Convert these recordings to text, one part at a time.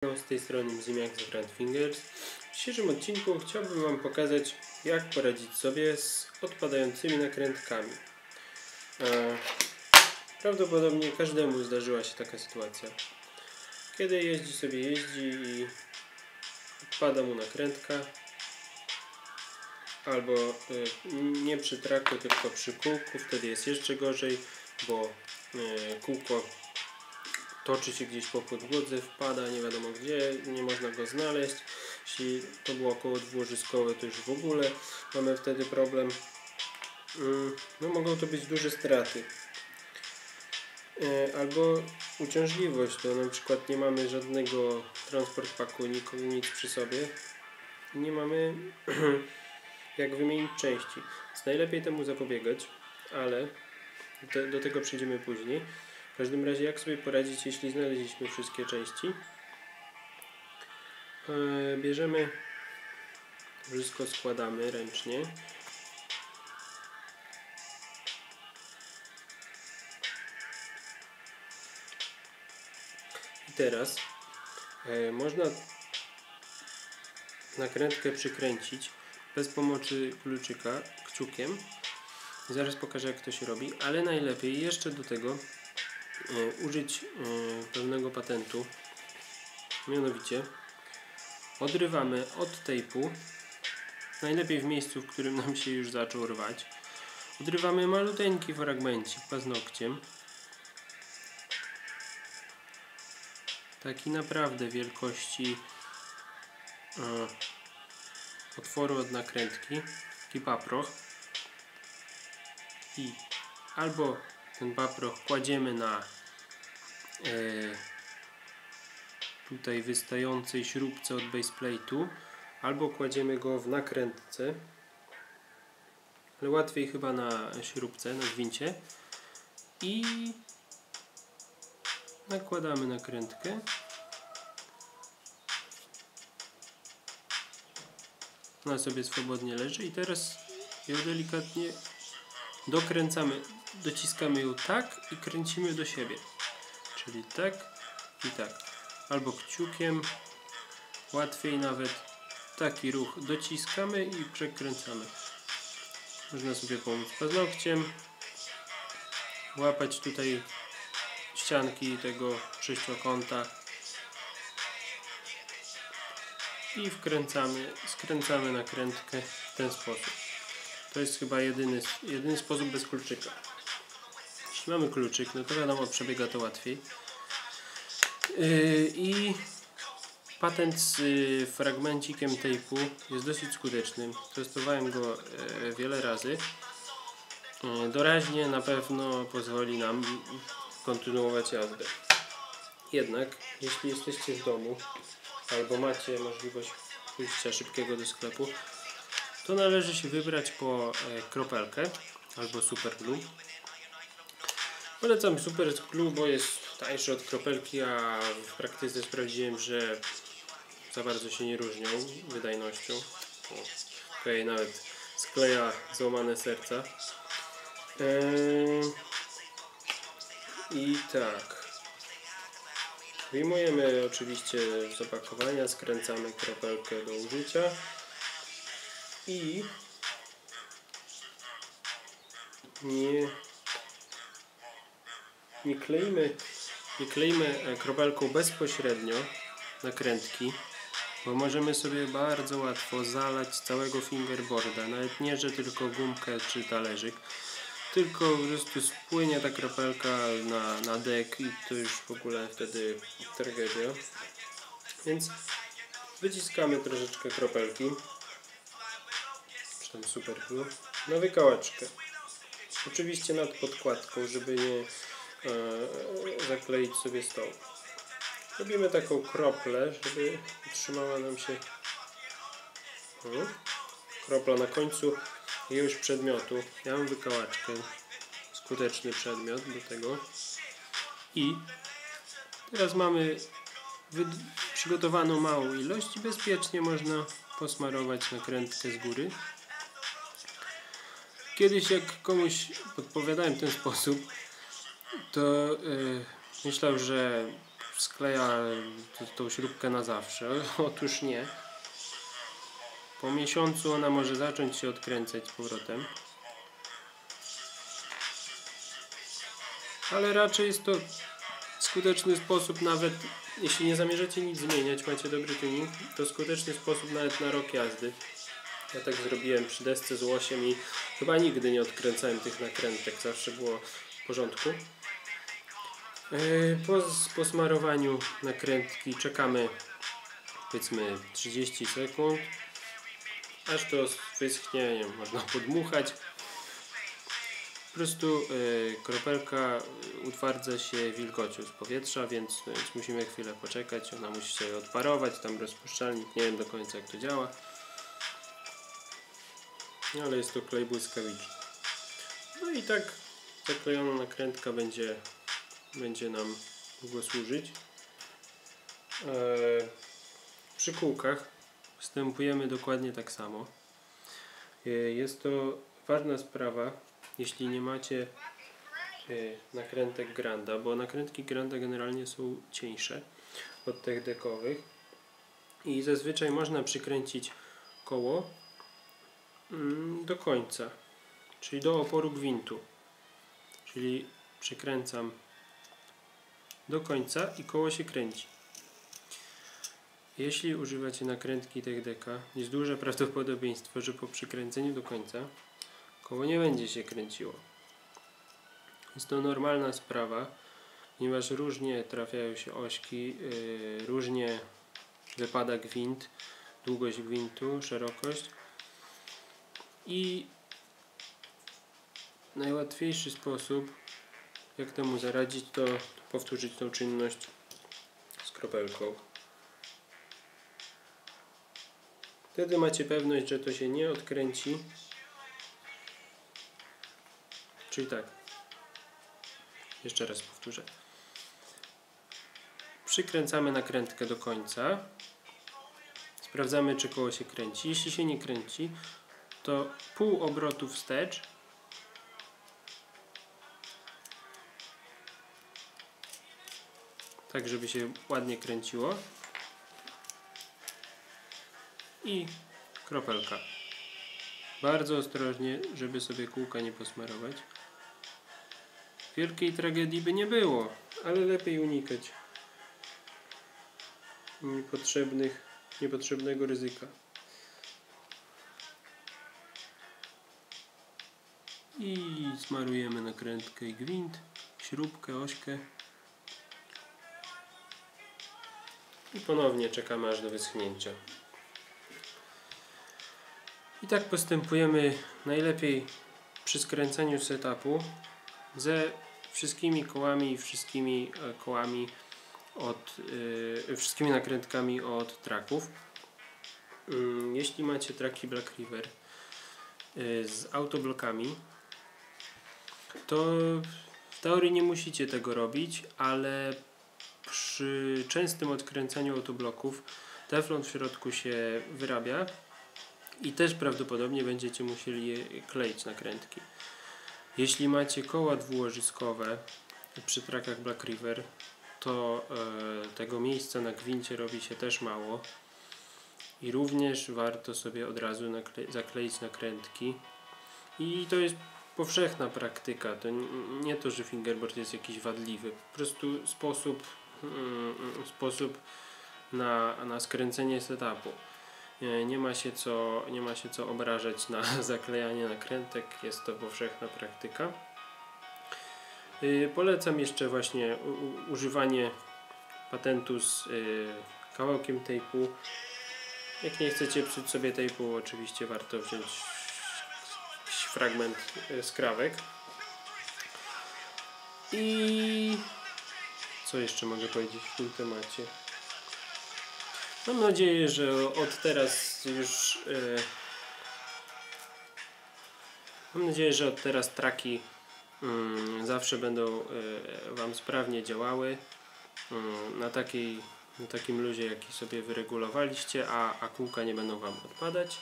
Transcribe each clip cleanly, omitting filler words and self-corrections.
Z tej strony Mzymiak z Grand Fingers. W dzisiejszym odcinku chciałbym Wam pokazać, jak poradzić sobie z odpadającymi nakrętkami. Prawdopodobnie każdemu zdarzyła się taka sytuacja, kiedy jeździ i odpada mu nakrętka, albo nie przy traku, tylko przy kółku. Wtedy jest jeszcze gorzej, bo kółko toczy się gdzieś po podłodze, wpada nie wiadomo gdzie, nie można go znaleźć. Jeśli to było koło dwułożyskowe, to już w ogóle mamy wtedy problem. No, mogą to być duże straty. Albo uciążliwość, to na przykład nie mamy żadnego transport packu, nic przy sobie. Nie mamy jak wymienić części. Więc najlepiej temu zapobiegać, ale do tego przejdziemy później. W każdym razie, jak sobie poradzić, jeśli znaleźliśmy wszystkie części? Bierzemy, wszystko składamy ręcznie. I teraz można nakrętkę przykręcić bez pomocy kluczyka, kciukiem. Zaraz pokażę, jak to się robi, ale najlepiej jeszcze do tego użyć pewnego patentu. Mianowicie odrywamy od tejpu, najlepiej w miejscu, w którym nam się już zaczął rwać. Odrywamy maluteńki fragmencik paznokciem. Taki naprawdę wielkości otworu od nakrętki. Taki paproch. I albo ten paproch kładziemy na tutaj wystającej śrubce od baseplate'u, albo kładziemy go w nakrętce, ale łatwiej chyba na śrubce, na gwincie, i nakładamy nakrętkę. Ona sobie swobodnie leży i teraz ją delikatnie dokręcamy, dociskamy ją tak i kręcimy do siebie, czyli tak i tak, albo kciukiem, łatwiej nawet taki ruch, dociskamy i przekręcamy. Można sobie pomóc paznokciem, łapać tutaj ścianki tego sześciokąta i skręcamy nakrętkę w ten sposób. To jest chyba jedyny sposób bez kluczyka. Jeśli mamy kluczyk, no to wiadomo, przebiega to łatwiej. I patent z fragmencikiem tejpu jest dosyć skuteczny. Testowałem go wiele razy. Doraźnie na pewno pozwoli nam kontynuować jazdę. Jednak, jeśli jesteście w domu albo macie możliwość pójścia szybkiego do sklepu, to należy się wybrać po kropelkę albo super glue. Polecam super glue, bo jest tańszy od kropelki, a w praktyce sprawdziłem, że za bardzo się nie różnią wydajnością. Okej, nawet skleja złamane serca. I tak. Wyjmujemy oczywiście z opakowania, skręcamy kropelkę do użycia i nie kleimy kropelką bezpośrednio nakrętki, bo możemy sobie bardzo łatwo zalać całego fingerboarda, nawet nie, że tylko gumkę czy talerzyk, tylko po prostu spłynie ta kropelka na dek i to już w ogóle wtedy tragedia. Więc wyciskamy troszeczkę kropelki, czy tam super glue, na wykałaczkę. Oczywiście nad podkładką, żeby nie zakleić sobie stołu. Robimy taką kroplę, żeby utrzymała nam się kropla na końcu jakiegoś przedmiotu. Ja mam wykałaczkę, skuteczny przedmiot do tego. I teraz mamy przygotowaną małą ilość i bezpiecznie można posmarować nakrętkę z góry. Kiedyś jak komuś podpowiadałem ten sposób, to myślał, że skleja tą śrubkę na zawsze. Otóż nie. Po miesiącu ona może zacząć się odkręcać z powrotem. Ale raczej jest to skuteczny sposób, nawet jeśli nie zamierzacie nic zmieniać, macie dobry tuning, to skuteczny sposób nawet na rok jazdy. Ja tak zrobiłem przy desce z łosiem i chyba nigdy nie odkręcałem tych nakrętek, zawsze było w porządku. Po smarowaniu nakrętki czekamy powiedzmy 30 sekund, aż to wyschnie, nie wiem, można podmuchać. Po prostu kropelka utwardza się wilgocią z powietrza, więc musimy chwilę poczekać, ona musi się odparować, tam rozpuszczalnik, nie wiem do końca jak to działa. No, ale jest to klej błyskawiczny. No i tak zaklejona nakrętka będzie nam długo służyć. Przy kółkach postępujemy dokładnie tak samo. Jest to ważna sprawa, jeśli nie macie nakrętek Granda, bo nakrętki Granda generalnie są cieńsze od tych dekowych i zazwyczaj można przykręcić koło do końca, czyli do oporu gwintu, czyli przykręcam do końca i koło się kręci. Jeśli używacie nakrętki TechDeka, jest duże prawdopodobieństwo, że po przykręceniu do końca koło nie będzie się kręciło. Jest to normalna sprawa, ponieważ różnie trafiają się ośki, różnie wypada gwint, długość gwintu, szerokość i najłatwiejszy sposób jak temu zaradzić, to powtórzyć tą czynność z kropelką. Wtedy macie pewność, że to się nie odkręci. Czyli tak. Jeszcze raz powtórzę. Przykręcamy nakrętkę do końca. Sprawdzamy, czy koło się kręci. Jeśli się nie kręci, to pół obrotu wstecz. Tak, żeby się ładnie kręciło. I kropelka. Bardzo ostrożnie, żeby sobie kółka nie posmarować. Wielkiej tragedii by nie było, ale lepiej unikać niepotrzebnego ryzyka. I smarujemy nakrętkę i gwint, śrubkę, ośkę. I ponownie czekamy aż do wyschnięcia. I tak postępujemy najlepiej przy skręceniu setupu ze wszystkimi kołami i wszystkimi wszystkimi nakrętkami od tracków. Jeśli macie traki Black River z autoblokami, to w teorii nie musicie tego robić, ale przy częstym odkręcaniu autobloków teflon w środku się wyrabia i też prawdopodobnie będziecie musieli kleić nakrętki. Jeśli macie koła dwułożyskowe przy trakach Black River, to tego miejsca na gwincie robi się też mało i również warto sobie od razu zakleić nakrętki. I to jest powszechna praktyka, to nie to, że fingerboard jest jakiś wadliwy, po prostu sposób na skręcenie setupu. Nie ma się co obrażać na zaklejanie nakrętek, jest to powszechna praktyka. Polecam jeszcze właśnie używanie patentu z kawałkiem tejpu. Jak nie chcecie psuć sobie tejpu, oczywiście warto wziąć jakiś fragment skrawek. I co jeszcze mogę powiedzieć w tym temacie? Mam nadzieję, że od teraz już traki zawsze będą Wam sprawnie działały na takim luzie, jaki sobie wyregulowaliście, a kółka nie będą Wam odpadać.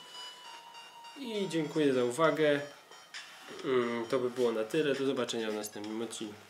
I dziękuję za uwagę. To by było na tyle. Do zobaczenia w następnym odcinku.